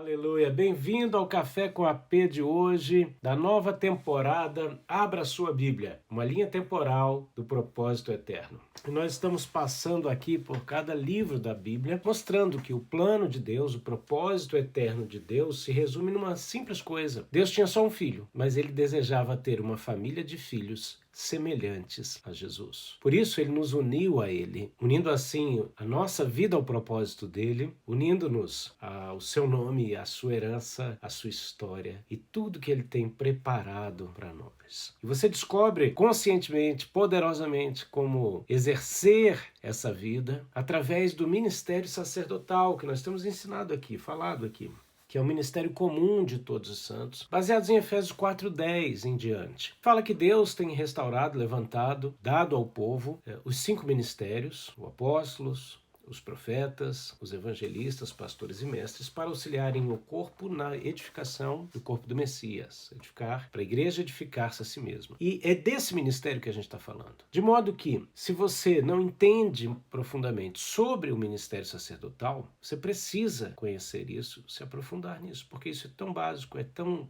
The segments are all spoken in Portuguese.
Aleluia, bem-vindo ao Café com a P de hoje, da nova temporada Abra Sua Bíblia, uma linha temporal do propósito eterno. E nós estamos passando aqui por cada livro da Bíblia, mostrando que o plano de Deus, o propósito eterno de Deus, se resume numa simples coisa. Deus tinha só um filho, mas ele desejava ter uma família de filhos semelhantes a Jesus. Por isso ele nos uniu a ele, unindo assim a nossa vida ao propósito dele, unindo-nos ao seu nome, à sua herança, à sua história e tudo que ele tem preparado para nós. E você descobre conscientemente, poderosamente, como exercer essa vida através do ministério sacerdotal que nós temos ensinado aqui, falado aqui, que é o ministério comum de todos os santos, baseados em Efésios 4:10 em diante. Fala que Deus tem restaurado, levantado, dado ao povo os 5 ministérios, os apóstolos, os profetas, os evangelistas, pastores e mestres, para auxiliarem o corpo na edificação do corpo do Messias, edificar, para a igreja edificar-se a si mesma. E é desse ministério que a gente está falando. De modo que, se você não entende profundamente sobre o ministério sacerdotal, você precisa conhecer isso, se aprofundar nisso, porque isso é tão básico, é tão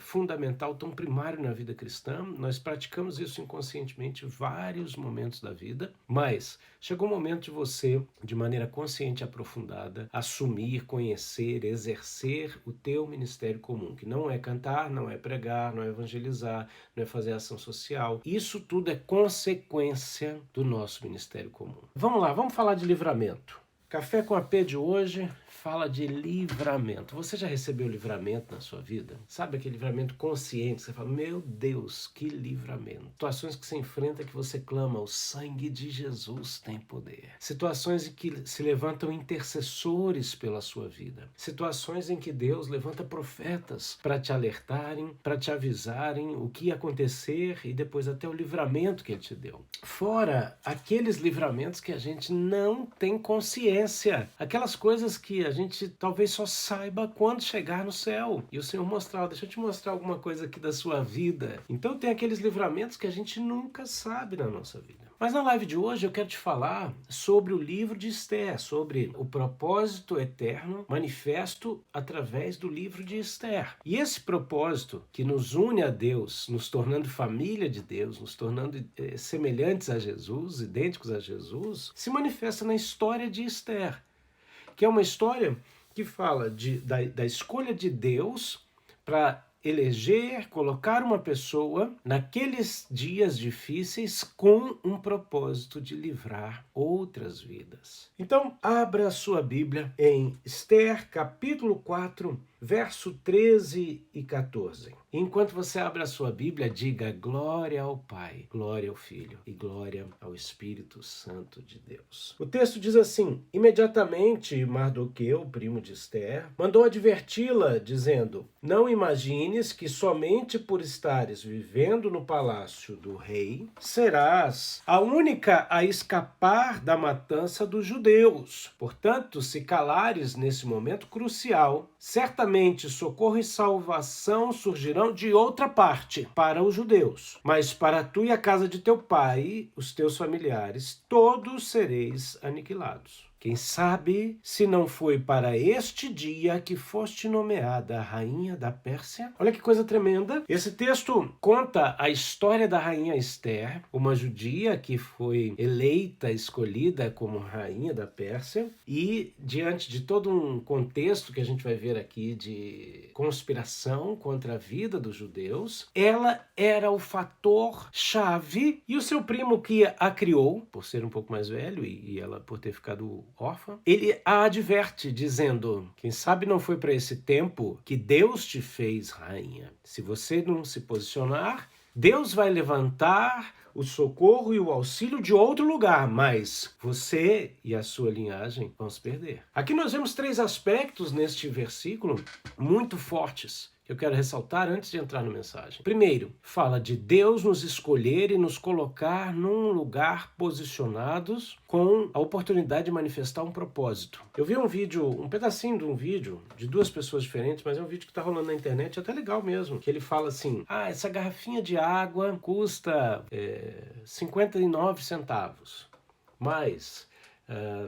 fundamental, tão primário na vida cristã. Nós praticamos isso inconscientemente em vários momentos da vida, mas chegou o momento de você, de maneira consciente e aprofundada, assumir, conhecer, exercer o teu ministério comum, que não é cantar, não é pregar, não é evangelizar, não é fazer ação social. Isso tudo é consequência do nosso ministério comum. Vamos lá, vamos falar de livramento. Café com a P de hoje fala de livramento. Você já recebeu livramento na sua vida? Sabe aquele livramento consciente? Você fala, meu Deus, que livramento. Situações que você enfrenta que você clama, o sangue de Jesus tem poder. Situações em que se levantam intercessores pela sua vida. Situações em que Deus levanta profetas para te alertarem, para te avisarem o que ia acontecer e depois até o livramento que Ele te deu. Fora aqueles livramentos que a gente não tem consciência. Aquelas coisas que a gente talvez só saiba quando chegar no céu. E o Senhor mostrar, deixa eu te mostrar alguma coisa aqui da sua vida. Então tem aqueles livramentos que a gente nunca sabe na nossa vida. Mas na live de hoje eu quero te falar sobre o livro de Esther, sobre o propósito eterno manifesto através do livro de Esther. E esse propósito que nos une a Deus, nos tornando família de Deus, nos tornando semelhantes a Jesus, idênticos a Jesus, se manifesta na história de Esther, que é uma história que fala da escolha de Deus para eleger, colocar uma pessoa naqueles dias difíceis com um propósito de livrar outras vidas. Então, abra a sua Bíblia em Esther, capítulo 4, verso 13 e 14. Enquanto você abre a sua Bíblia, diga glória ao Pai, glória ao Filho e glória ao Espírito Santo de Deus. O texto diz assim: imediatamente Mardoqueu, primo de Esther, mandou adverti-la, dizendo: não imagines que somente por estares vivendo no palácio do rei, serás a única a escapar da matança dos judeus. Portanto, se calares nesse momento crucial, certamente socorro e salvação surgirão de outra parte para os judeus. Mas para tu e a casa de teu pai, os teus familiares, todos sereis aniquilados. Quem sabe se não foi para este dia que foste nomeada a rainha da Pérsia? Olha que coisa tremenda. Esse texto conta a história da rainha Esther, uma judia que foi eleita, escolhida como rainha da Pérsia, e diante de todo um contexto que a gente vai ver aqui de conspiração contra a vida dos judeus, ela era o fator chave, e o seu primo que a criou, por ser um pouco mais velho e ela por ter ficado órfã, ele a adverte dizendo: quem sabe não foi para esse tempo que Deus te fez rainha. Se você não se posicionar, Deus vai levantar o socorro e o auxílio de outro lugar, mas você e a sua linhagem vão se perder. Aqui nós vemos 3 aspectos neste versículo muito fortes que eu quero ressaltar antes de entrar na mensagem. Primeiro, fala de Deus nos escolher e nos colocar num lugar posicionados com a oportunidade de manifestar um propósito. Eu vi um vídeo, um pedacinho de um vídeo de 2 pessoas diferentes, mas é um vídeo que está rolando na internet, é até legal mesmo, que ele fala assim: essa garrafinha de água custa 59 centavos, mas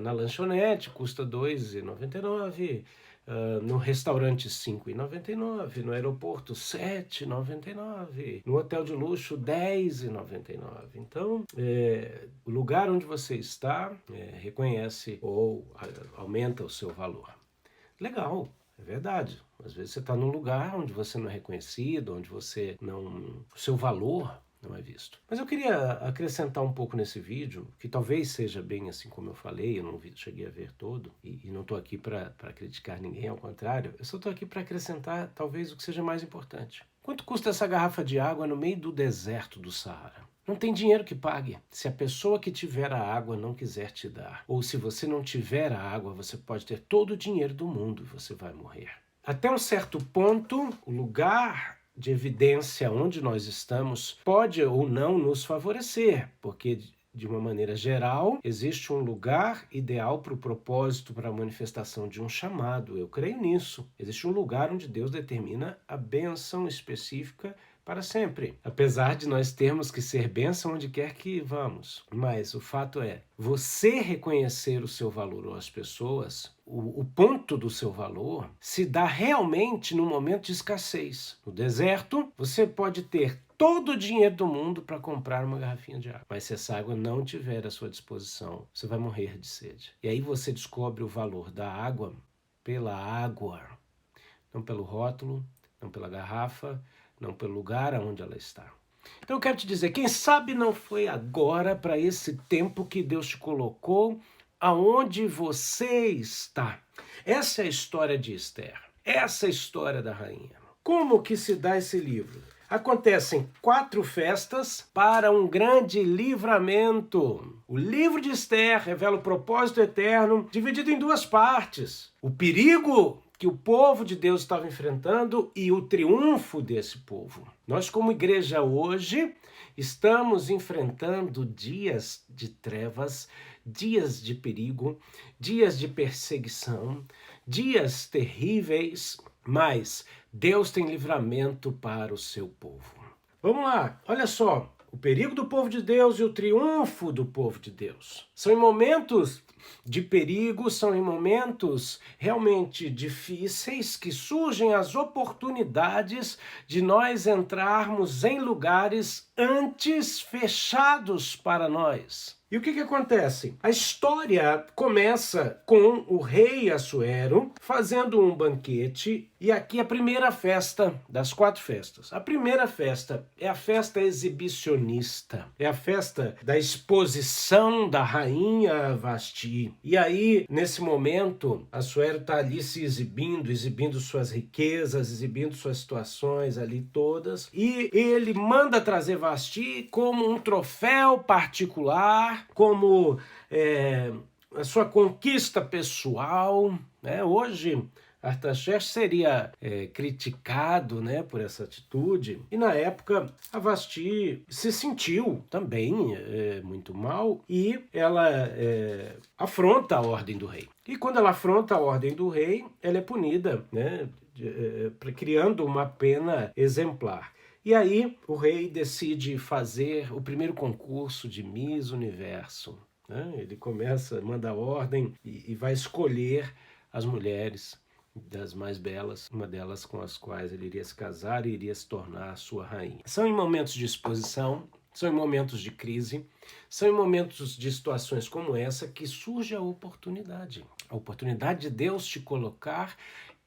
na lanchonete custa R$ 2,99, no restaurante R$ 5,99, no aeroporto R$ 7,99, no hotel de luxo R$ 10,99. Então, o lugar onde você está reconhece ou aumenta o seu valor. Legal, é verdade. Às vezes você está num lugar onde você não é reconhecido, onde você não, o seu valor não é visto. Mas eu queria acrescentar um pouco nesse vídeo, que talvez seja bem assim como eu falei, eu não cheguei a ver todo, e não estou aqui para criticar ninguém, ao contrário, eu só estou aqui para acrescentar talvez o que seja mais importante. Quanto custa essa garrafa de água no meio do deserto do Saara? Não tem dinheiro que pague. Se a pessoa que tiver a água não quiser te dar, ou se você não tiver a água, você pode ter todo o dinheiro do mundo e você vai morrer. Até um certo ponto, o lugar de evidência onde nós estamos pode ou não nos favorecer, porque de uma maneira geral, existe um lugar ideal para o propósito, para a manifestação de um chamado. Eu creio nisso. Existe um lugar onde Deus determina a bênção específica para sempre. Apesar de nós termos que ser bênção onde quer que vamos. Mas o fato é, você reconhecer o seu valor ou as pessoas, o ponto do seu valor, se dá realmente no momento de escassez. No deserto, você pode ter todo o dinheiro do mundo para comprar uma garrafinha de água. Mas se essa água não tiver à sua disposição, você vai morrer de sede. E aí você descobre o valor da água pela água. Não pelo rótulo, não pela garrafa, não pelo lugar aonde ela está. Então eu quero te dizer, quem sabe não foi agora, para esse tempo que Deus te colocou, aonde você está. Essa é a história de Esther. Essa é a história da rainha. Como que se dá esse livro? Acontecem 4 festas para um grande livramento. O livro de Esther revela o propósito eterno, dividido em 2 partes. O perigo que o povo de Deus estava enfrentando e o triunfo desse povo. Nós, como igreja hoje, estamos enfrentando dias de trevas, dias de perigo, dias de perseguição, dias terríveis, mas Deus tem livramento para o seu povo. Vamos lá, olha só, o perigo do povo de Deus e o triunfo do povo de Deus. São em momentos de perigo, são em momentos realmente difíceis que surgem as oportunidades de nós entrarmos em lugares antes fechados para nós. E o que acontece? A história começa com o rei Assuero fazendo um banquete, e aqui a primeira festa das 4 festas. A primeira festa é a festa exibicionista, é a festa da exposição da rainha Vasti. E aí, nesse momento, Assuero está ali se exibindo suas riquezas, exibindo suas situações ali todas, e ele manda trazer Vasti como um troféu particular, como a sua conquista pessoal, né? Hoje, Artaxerxes seria criticado, né, por essa atitude, e na época a Vasti se sentiu também muito mal, e ela afronta a ordem do rei. E quando ela afronta a ordem do rei, ela é punida, né, criando uma pena exemplar. E aí o rei decide fazer o primeiro concurso de Miss Universo. Né? Ele começa, manda ordem e vai escolher as mulheres das mais belas, uma delas com as quais ele iria se casar e iria se tornar a sua rainha. São em momentos de exposição, são em momentos de crise, são em momentos de situações como essa que surge a oportunidade de Deus te colocar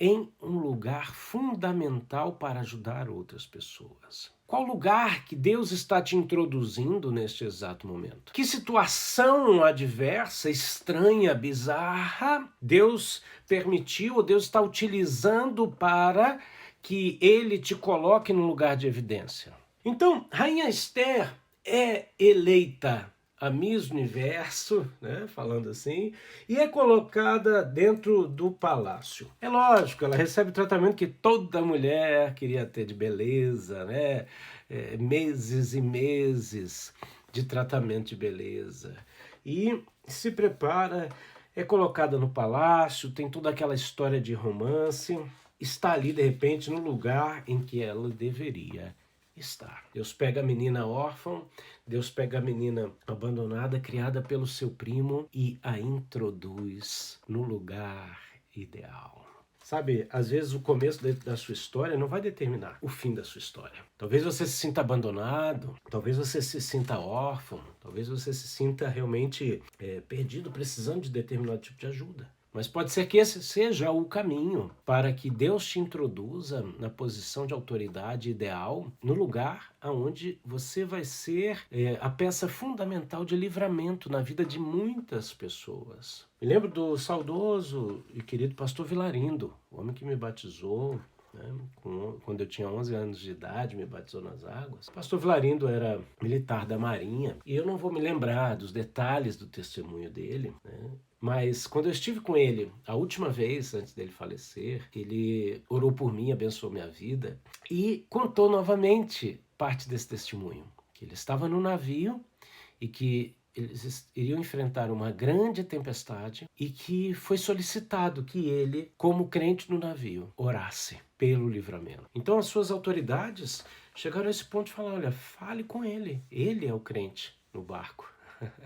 em um lugar fundamental para ajudar outras pessoas. Qual lugar que Deus está te introduzindo neste exato momento? Que situação adversa, estranha, bizarra, Deus permitiu, ou Deus está utilizando para que Ele te coloque num lugar de evidência? Então, Rainha Esther é eleita a Miss Universo, né, falando assim, e é colocada dentro do palácio. É lógico, ela recebe o tratamento que toda mulher queria ter de beleza, né? Meses e meses de tratamento de beleza. E se prepara, é colocada no palácio, tem toda aquela história de romance, está ali de repente no lugar em que ela deveria estar. Deus pega a menina órfã, Deus pega a menina abandonada, criada pelo seu primo, e a introduz no lugar ideal. Sabe, às vezes o começo da sua história não vai determinar o fim da sua história. Talvez você se sinta abandonado, talvez você se sinta órfão, talvez você se sinta realmente perdido, precisando de determinado tipo de ajuda. Mas pode ser que esse seja o caminho para que Deus te introduza na posição de autoridade ideal, no lugar onde você vai ser a peça fundamental de livramento na vida de muitas pessoas. Me lembro do saudoso e querido pastor Vilarindo, o homem que me batizou, né? Quando eu tinha 11 anos de idade, me batizou nas águas. O pastor Vilarindo era militar da Marinha e eu não vou me lembrar dos detalhes do testemunho dele, né? Mas quando eu estive com ele a última vez, antes dele falecer, ele orou por mim, abençoou minha vida e contou novamente parte desse testemunho, que ele estava no navio e que eles iriam enfrentar uma grande tempestade e que foi solicitado que ele, como crente no navio, orasse pelo livramento. Então as suas autoridades chegaram a esse ponto de falar, olha, fale com ele é o crente no barco.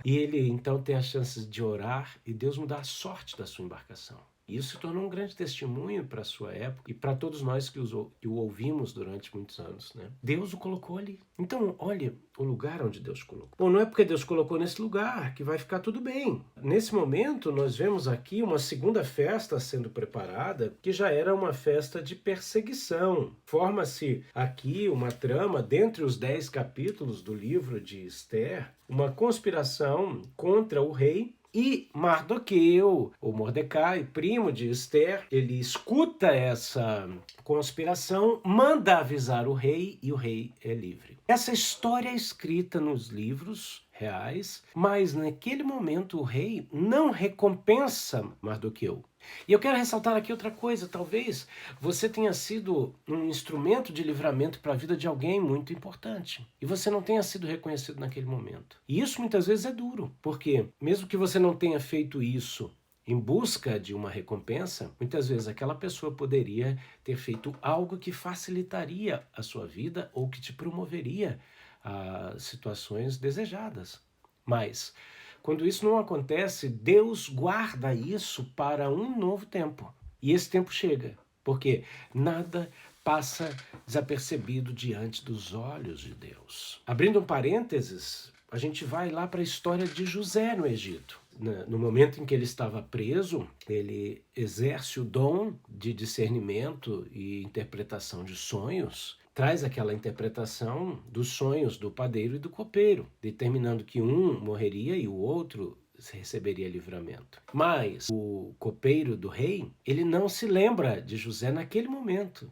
E ele então tem as chances de orar e Deus mudar a sorte da sua embarcação. E isso se tornou um grande testemunho para a sua época e para todos nós que o ouvimos durante muitos anos, né? Deus o colocou ali. Então, olha o lugar onde Deus colocou. Bom, não é porque Deus colocou nesse lugar que vai ficar tudo bem. Nesse momento, nós vemos aqui uma segunda festa sendo preparada, que já era uma festa de perseguição. Forma-se aqui uma trama, dentre os 10 capítulos do livro de Esther, uma conspiração contra o rei. E Mardoqueu, ou Mordecai, primo de Esther, ele escuta essa conspiração, manda avisar o rei e o rei é livre. Essa história é escrita nos livros reais, mas naquele momento o rei não recompensa Mardoqueu. E eu quero ressaltar aqui outra coisa, talvez você tenha sido um instrumento de livramento para a vida de alguém muito importante e você não tenha sido reconhecido naquele momento. E isso muitas vezes é duro, porque mesmo que você não tenha feito isso em busca de uma recompensa, muitas vezes aquela pessoa poderia ter feito algo que facilitaria a sua vida ou que te promoveria a situações desejadas. Mas quando isso não acontece, Deus guarda isso para um novo tempo. E esse tempo chega, porque nada passa desapercebido diante dos olhos de Deus. Abrindo um parênteses, a gente vai lá para a história de José no Egito. No momento em que ele estava preso, ele exerce o dom de discernimento e interpretação de sonhos, traz aquela interpretação dos sonhos do padeiro e do copeiro, determinando que um morreria e o outro receberia livramento. Mas o copeiro do rei, ele não se lembra de José naquele momento,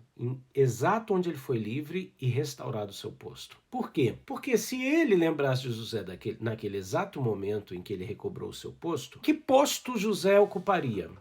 exato onde ele foi livre e restaurado o seu posto. Por quê? Porque se ele lembrasse de José naquele exato momento em que ele recobrou o seu posto, que posto José ocuparia?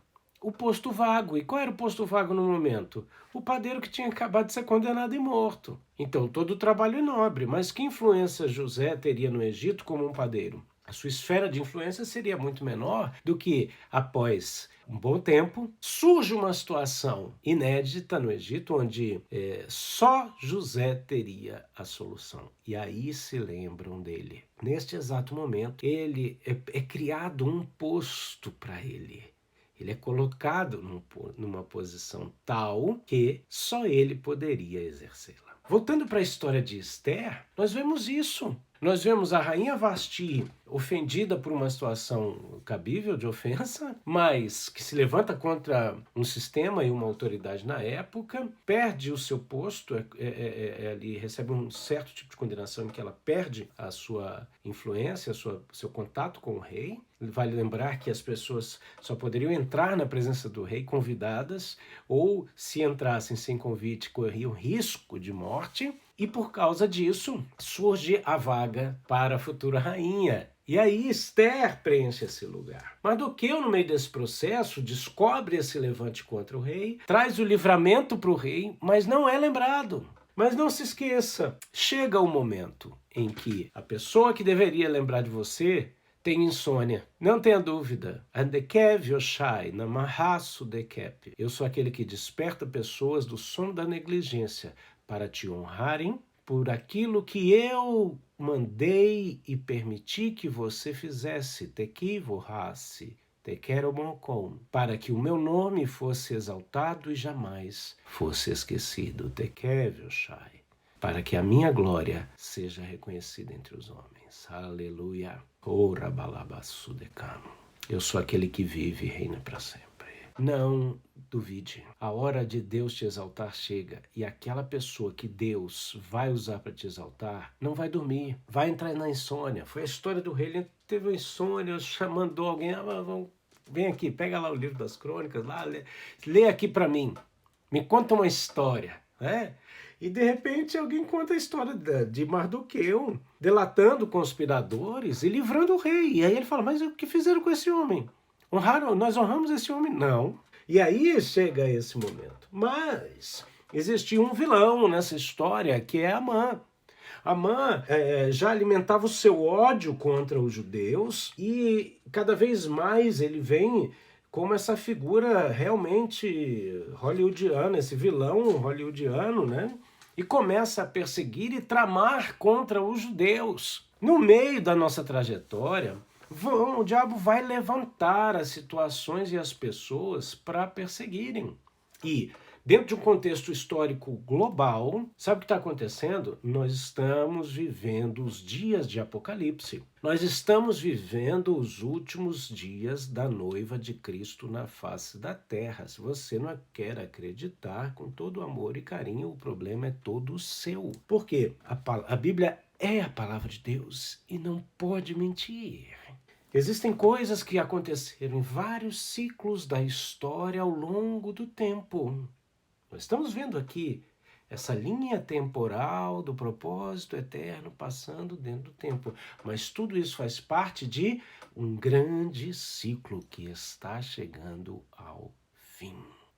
O posto vago. E qual era o posto vago no momento? O padeiro que tinha acabado de ser condenado e morto. Então todo o trabalho é nobre, mas que influência José teria no Egito como um padeiro? A sua esfera de influência seria muito menor do que, após um bom tempo, surge uma situação inédita no Egito, onde só José teria a solução. E aí se lembram dele. Neste exato momento, ele é criado um posto para ele. Ele é colocado numa posição tal que só ele poderia exercê-la. Voltando para a história de Esther, nós vemos isso. Nós vemos a rainha Vasti ofendida por uma situação cabível de ofensa, mas que se levanta contra um sistema e uma autoridade na época, perde o seu posto, ali recebe um certo tipo de condenação em que ela perde a sua influência, seu contato com o rei. Vale lembrar que as pessoas só poderiam entrar na presença do rei convidadas, ou se entrassem sem convite, corriam risco de morte. E por causa disso, surge a vaga para a futura rainha. E aí Esther preenche esse lugar. Mardoqueu, no meio desse processo, descobre esse levante contra o rei, traz o livramento para o rei, mas não é lembrado. Mas não se esqueça, chega o momento em que a pessoa que deveria lembrar de você tem insônia. Não tenha dúvida. Andekev Yoshai, Namahasu Dekep. Eu sou aquele que desperta pessoas do sono da negligência para te honrarem por aquilo que eu mandei e permiti que você fizesse. Tekivo Hasi. tekeromokon, para que o meu nome fosse exaltado e jamais fosse esquecido, tekevoshai, para que a minha glória seja reconhecida entre os homens. Aleluia. Orabalabasudekam. Eu sou aquele que vive e reina para sempre. Não duvide. A hora de Deus te exaltar chega, e aquela pessoa que Deus vai usar para te exaltar não vai dormir, vai entrar na insônia. Foi a história do rei, ele teve uma insônia, mandou alguém, vem aqui, pega lá o livro das crônicas, lá, lê aqui para mim, me conta uma história, né? E de repente alguém conta a história de Mardoqueu, delatando conspiradores e livrando o rei. E aí ele fala, mas o que fizeram com esse homem? Nós honramos esse homem? Não. E aí chega esse momento. Mas existia um vilão nessa história, que é Amã. Amã já alimentava o seu ódio contra os judeus e cada vez mais ele vem como essa figura realmente hollywoodiana, esse vilão hollywoodiano, né? E começa a perseguir e tramar contra os judeus. No meio da nossa trajetória, o diabo vai levantar as situações e as pessoas para perseguirem. E, dentro de um contexto histórico global, sabe o que está acontecendo? Nós estamos vivendo os dias de Apocalipse. Nós estamos vivendo os últimos dias da noiva de Cristo na face da terra. Se você não quer acreditar, com todo amor e carinho, o problema é todo seu. Por quê? A Bíblia é a palavra de Deus e não pode mentir. Existem coisas que aconteceram em vários ciclos da história ao longo do tempo. Nós estamos vendo aqui essa linha temporal do propósito eterno passando dentro do tempo. Mas tudo isso faz parte de um grande ciclo que está chegando ao fim.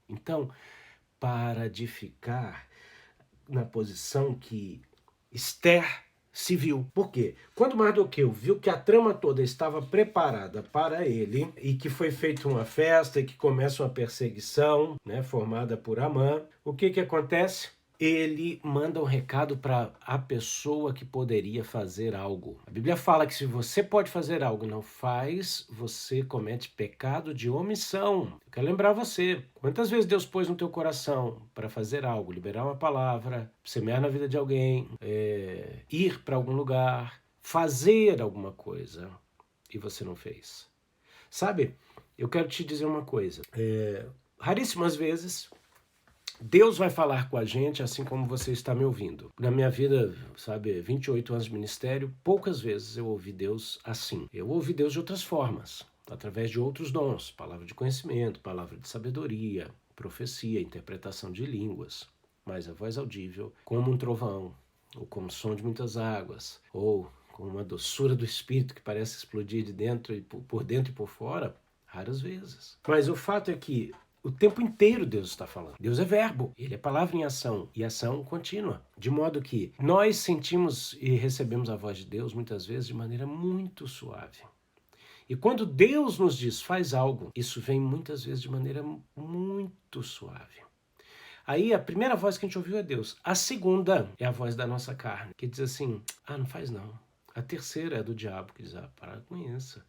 Então, para de ficar na posição que Esther se viu. Por quê? Quando Mardoqueu viu que a trama toda estava preparada para ele e que foi feita uma festa e que começa uma perseguição, né, formada por Amã, o que acontece? Ele manda um recado para a pessoa que poderia fazer algo. A Bíblia fala que se você pode fazer algo e não faz, você comete pecado de omissão. Eu quero lembrar você, quantas vezes Deus pôs no teu coração para fazer algo, liberar uma palavra, semear na vida de alguém, ir para algum lugar, fazer alguma coisa, e você não fez. Sabe, eu quero te dizer uma coisa, raríssimas vezes Deus vai falar com a gente assim como você está me ouvindo. Na minha vida, 28 anos de ministério, poucas vezes eu ouvi Deus assim. Eu ouvi Deus de outras formas, através de outros dons, palavra de conhecimento, palavra de sabedoria, profecia, interpretação de línguas. Mas a voz audível, como um trovão, ou como som de muitas águas, ou com uma doçura do espírito que parece explodir de dentro e por dentro e por fora, raras vezes. Mas o fato é que o tempo inteiro Deus está falando. Deus é verbo, ele é palavra em ação e ação contínua. De modo que nós sentimos e recebemos a voz de Deus muitas vezes de maneira muito suave. E quando Deus nos diz faz algo, isso vem muitas vezes de maneira muito suave. Aí a primeira voz que a gente ouviu é Deus. A segunda é a voz da nossa carne, que diz assim, não faz não. A terceira é do diabo, que diz, para com isso.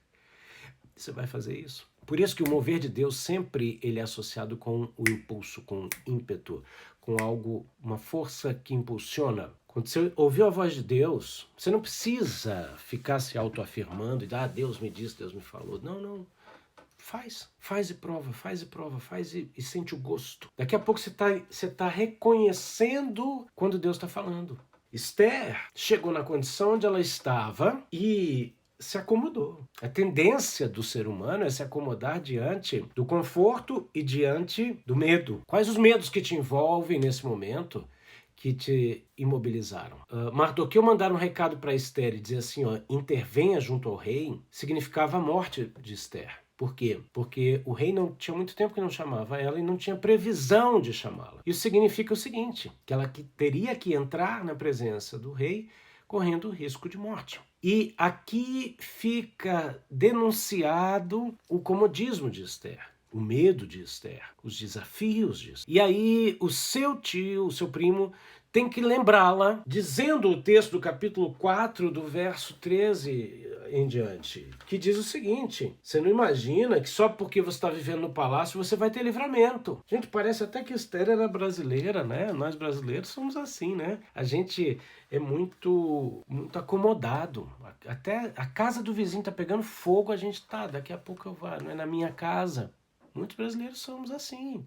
Você vai fazer isso? Por isso que o mover de Deus sempre ele é associado com o impulso, com o ímpeto, com algo, uma força que impulsiona. Quando você ouviu a voz de Deus, você não precisa ficar se autoafirmando e Deus me disse, Deus me falou. Não. Faz e prova, faz e sente o gosto. Daqui a pouco você tá reconhecendo quando Deus está falando. Esther chegou na condição onde ela estava e se acomodou. A tendência do ser humano é se acomodar diante do conforto e diante do medo. Quais os medos que te envolvem nesse momento que te imobilizaram? Mardoqueu mandar um recado para Esther e dizer assim, intervenha junto ao rei, significava a morte de Esther. Por quê? Porque o rei não tinha muito tempo que não chamava ela e não tinha previsão de chamá-la. Isso significa o seguinte, que ela teria que entrar na presença do rei correndo o risco de morte. E aqui fica denunciado o comodismo de Esther, o medo de Esther, os desafios de Esther. E aí o seu tio, o seu primo, tem que lembrá-la, dizendo o texto do capítulo 4, do verso 13 em diante, que diz o seguinte: você não imagina que só porque você está vivendo no palácio você vai ter livramento. Gente, parece até que Esther era brasileira, né? Nós brasileiros somos assim, né? A gente é muito acomodado. Até a casa do vizinho tá pegando fogo, a gente tá, daqui a pouco eu vou, não é na minha casa. Muitos brasileiros somos assim.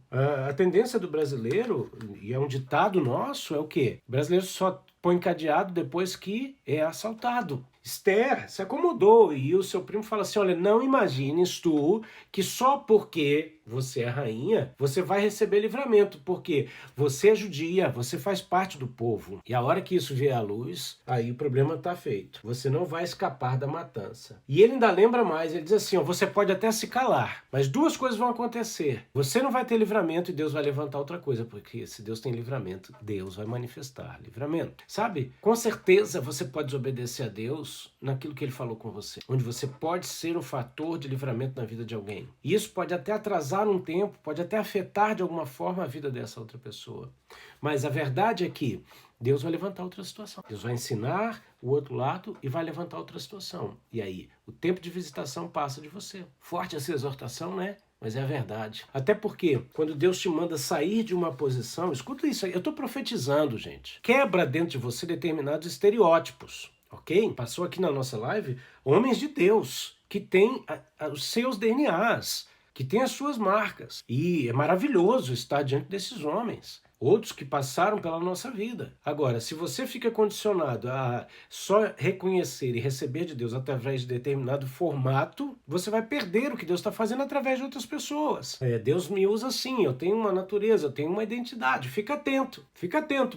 A tendência do brasileiro, e é um ditado nosso, é o quê? O brasileiro só põe cadeado depois que é assaltado. Esther se acomodou e o seu primo fala assim: olha, não imagines tu que só porque você é rainha, você vai receber livramento, porque você é judia, você faz parte do povo. E a hora que isso vier à luz, aí o problema está feito. Você não vai escapar da matança. E ele ainda lembra mais, ele diz assim: ó, você pode até se calar, mas duas coisas vão acontecer. Você não vai ter livramento e Deus vai levantar outra coisa, porque se Deus tem livramento, Deus vai manifestar livramento. Sabe? Com certeza você pode desobedecer a Deus naquilo que ele falou com você, onde você pode ser um fator de livramento na vida de alguém. E isso pode até atrasar um tempo, pode até afetar de alguma forma a vida dessa outra pessoa. Mas a verdade é que Deus vai levantar outra situação. Deus vai ensinar o outro lado e vai levantar outra situação. E aí, o tempo de visitação passa de você. Forte essa exortação, né? Mas é a verdade. Até porque, quando Deus te manda sair de uma posição, escuta isso aí, eu estou profetizando, gente. Quebra dentro de você determinados estereótipos, ok? Passou aqui na nossa live homens de Deus, que têm os seus DNAs, que têm as suas marcas. E é maravilhoso estar diante desses homens. Outros que passaram pela nossa vida. Agora, se você fica condicionado a só reconhecer e receber de Deus através de determinado formato, você vai perder o que Deus está fazendo através de outras pessoas. Deus me usa assim, eu tenho uma natureza, eu tenho uma identidade. Fica atento,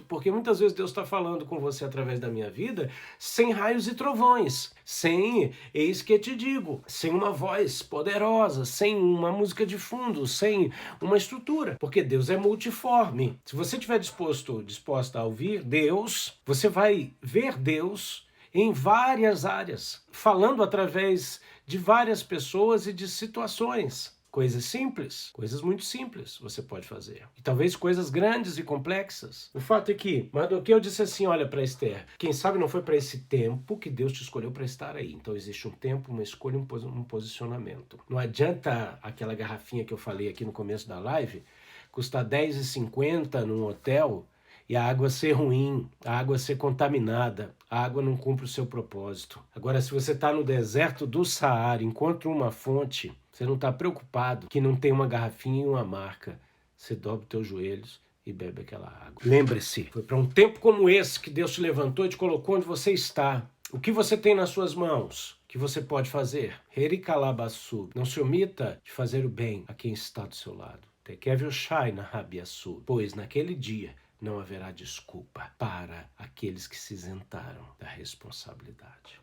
porque muitas vezes Deus está falando com você através da minha vida sem raios e trovões, sem eis que te digo, sem uma voz poderosa, sem uma música de fundo, sem uma estrutura, porque Deus é multiforme. Se você estiver disposta a ouvir Deus, você vai ver Deus em várias áreas, falando através de várias pessoas e de situações. Coisas simples, coisas muito simples você pode fazer. E talvez coisas grandes e complexas. O fato é que Mardoqueu disse assim, olha para Esther, quem sabe não foi para esse tempo que Deus te escolheu para estar aí. Então existe um tempo, uma escolha, um posicionamento. Não adianta aquela garrafinha que eu falei aqui no começo da live, custar R$10,50 num hotel e a água ser ruim, a água ser contaminada, a água não cumpre o seu propósito. Agora, se você está no deserto do Saara, encontra uma fonte, você não está preocupado que não tem uma garrafinha e uma marca. Você dobra os teus joelhos e bebe aquela água. Lembre-se, foi para um tempo como esse que Deus te levantou e te colocou onde você está. O que você tem nas suas mãos que você pode fazer? Hericalabaçu. Não se omita de fazer o bem a quem está do seu lado. Tekevelshai na rabiaçu. Pois naquele dia não haverá desculpa para aqueles que se isentaram da responsabilidade.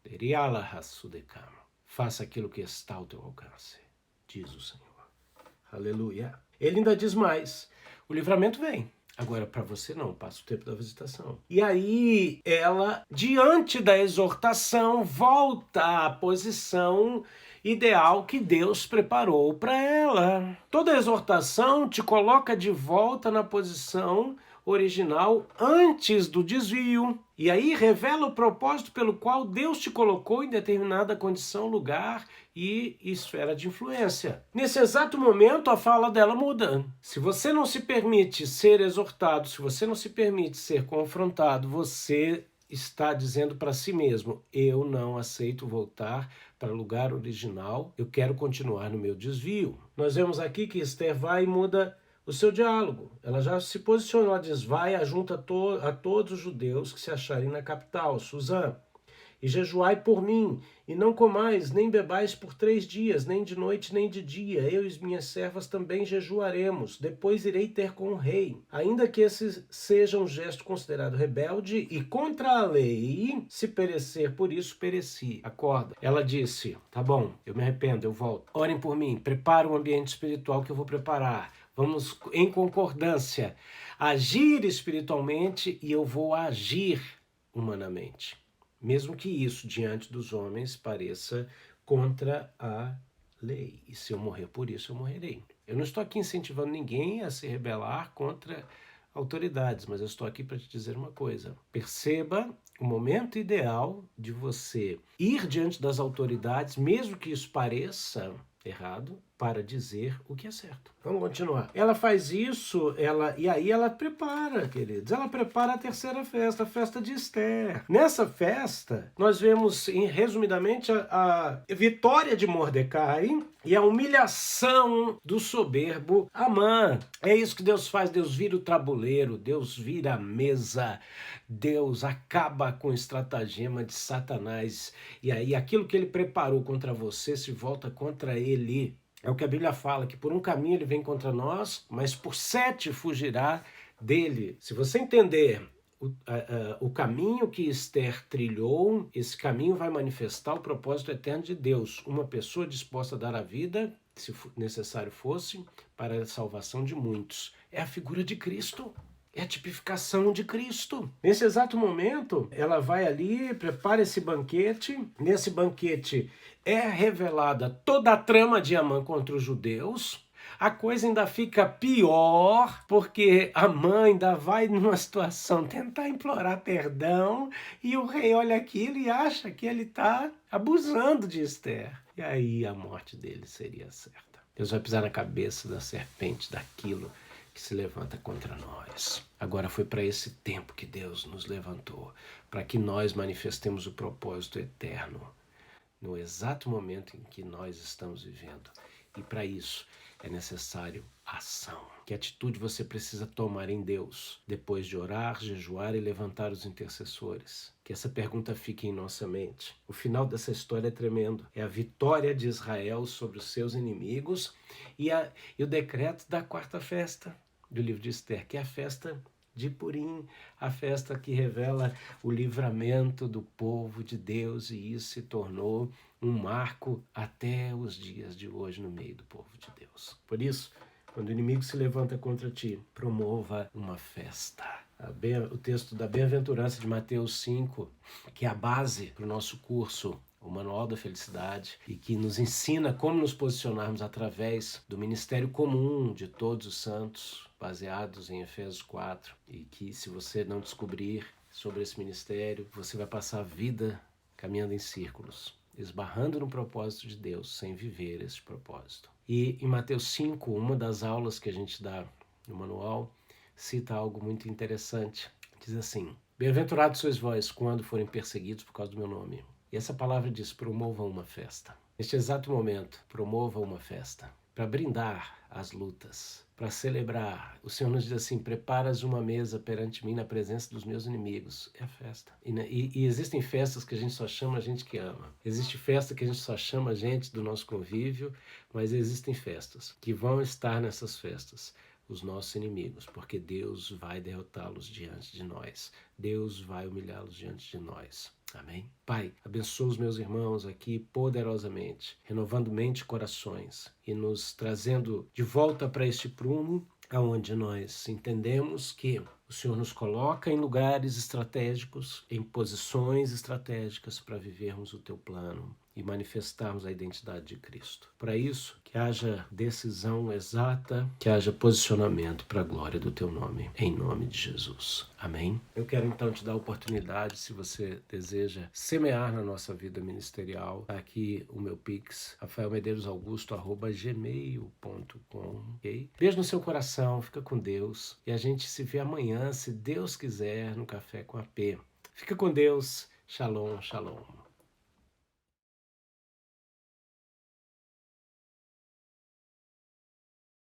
Eriala Hassudekama. Faça aquilo que está ao teu alcance, diz o Senhor. Aleluia. Ele ainda diz mais, o livramento vem. Agora, para você não, passa o tempo da visitação. E aí, ela, diante da exortação, volta à posição ideal que Deus preparou para ela. Toda exortação te coloca de volta na posição original antes do desvio. E aí revela o propósito pelo qual Deus te colocou em determinada condição, lugar e esfera de influência. Nesse exato momento, a fala dela muda. Se você não se permite ser exortado, se você não se permite ser confrontado, você está dizendo para si mesmo, eu não aceito voltar para o lugar original, eu quero continuar no meu desvio. Nós vemos aqui que Esther vai e muda o seu diálogo. Ela já se posicionou, ela diz, vai, ajunta a todos os judeus que se acharem na capital, Suzã, e jejuai por mim, e não comais, nem bebais por 3 dias, nem de noite, nem de dia. Eu e as minhas servas também jejuaremos. Depois irei ter com o rei. Ainda que esse seja um gesto considerado rebelde e contra a lei, se perecer por isso, pereci. Acorda. Ela disse, tá bom, eu me arrependo, eu volto. Orem por mim, prepara o ambiente espiritual que eu vou preparar. Vamos em concordância, agir espiritualmente e eu vou agir humanamente. Mesmo que isso, diante dos homens, pareça contra a lei. E se eu morrer por isso, eu morrerei. Eu não estou aqui incentivando ninguém a se rebelar contra autoridades, mas eu estou aqui para te dizer uma coisa. Perceba o momento ideal de você ir diante das autoridades, mesmo que isso pareça errado, para dizer o que é certo. Vamos continuar. Ela faz isso, e aí ela prepara, queridos. Ela prepara a terceira festa, a festa de Esther. Nessa festa, nós vemos, resumidamente, a vitória de Mordecai e a humilhação do soberbo Amã. É isso que Deus faz. Deus vira o tabuleiro, Deus vira a mesa, Deus acaba com o estratagema de Satanás. E aí aquilo que ele preparou contra você se volta contra ele. É o que a Bíblia fala, que por um caminho ele vem contra nós, mas por 7 fugirá dele. Se você entender o caminho que Esther trilhou, esse caminho vai manifestar o propósito eterno de Deus. Uma pessoa disposta a dar a vida, se necessário fosse, para a salvação de muitos. É a figura de Cristo. É a tipificação de Cristo. Nesse exato momento, ela vai ali, prepara esse banquete. Nesse banquete é revelada toda a trama de Amã contra os judeus. A coisa ainda fica pior, porque Amã ainda vai numa situação tentar implorar perdão, e o rei olha aquilo e acha que ele está abusando de Esther. E aí a morte dele seria certa. Deus vai pisar na cabeça da serpente, daquilo que se levanta contra nós. Agora foi para esse tempo que Deus nos levantou, para que nós manifestemos o propósito eterno, no exato momento em que nós estamos vivendo. E para isso é necessário ação. Que atitude você precisa tomar em Deus, depois de orar, jejuar e levantar os intercessores? Que essa pergunta fique em nossa mente. O final dessa história é tremendo. É a vitória de Israel sobre os seus inimigos e o decreto da quarta festa do livro de Esther, que é a festa de Purim, a festa que revela o livramento do povo de Deus, e isso se tornou um marco até os dias de hoje no meio do povo de Deus. Por isso, quando o inimigo se levanta contra ti, promova uma festa. O texto da bem-aventurança de Mateus 5, que é a base para o nosso curso, o Manual da Felicidade, e que nos ensina como nos posicionarmos através do ministério comum de todos os santos, baseados em Efésios 4, e que, se você não descobrir sobre esse ministério, você vai passar a vida caminhando em círculos, esbarrando no propósito de Deus, sem viver esse propósito. E em Mateus 5, uma das aulas que a gente dá no manual, cita algo muito interessante. Diz assim: bem-aventurados sois vós quando forem perseguidos por causa do meu nome. E essa palavra diz: promovam uma festa. Neste exato momento, promova uma festa para brindar as lutas, para celebrar. O Senhor nos diz assim: preparas uma mesa perante mim na presença dos meus inimigos. É a festa. E existem festas que a gente só chama a gente que ama. Existe festa que a gente só chama a gente do nosso convívio, mas existem festas que vão estar nessas festas os nossos inimigos, porque Deus vai derrotá-los diante de nós. Deus vai humilhá-los diante de nós. Amém? Pai, abençoa os meus irmãos aqui poderosamente, renovando mente e corações e nos trazendo de volta para este prumo, aonde nós entendemos que o Senhor nos coloca em lugares estratégicos, em posições estratégicas para vivermos o teu plano e manifestarmos a identidade de Cristo. Para isso, que haja decisão exata, que haja posicionamento para a glória do teu nome, em nome de Jesus. Amém? Eu quero então te dar a oportunidade, se você deseja semear na nossa vida ministerial, aqui o meu Pix, rafaelmedeiros.augusto@gmail.com, ok? Beijo no seu coração, fica com Deus e a gente se vê amanhã, se Deus quiser, no Café com a P. Fica com Deus. Shalom, shalom.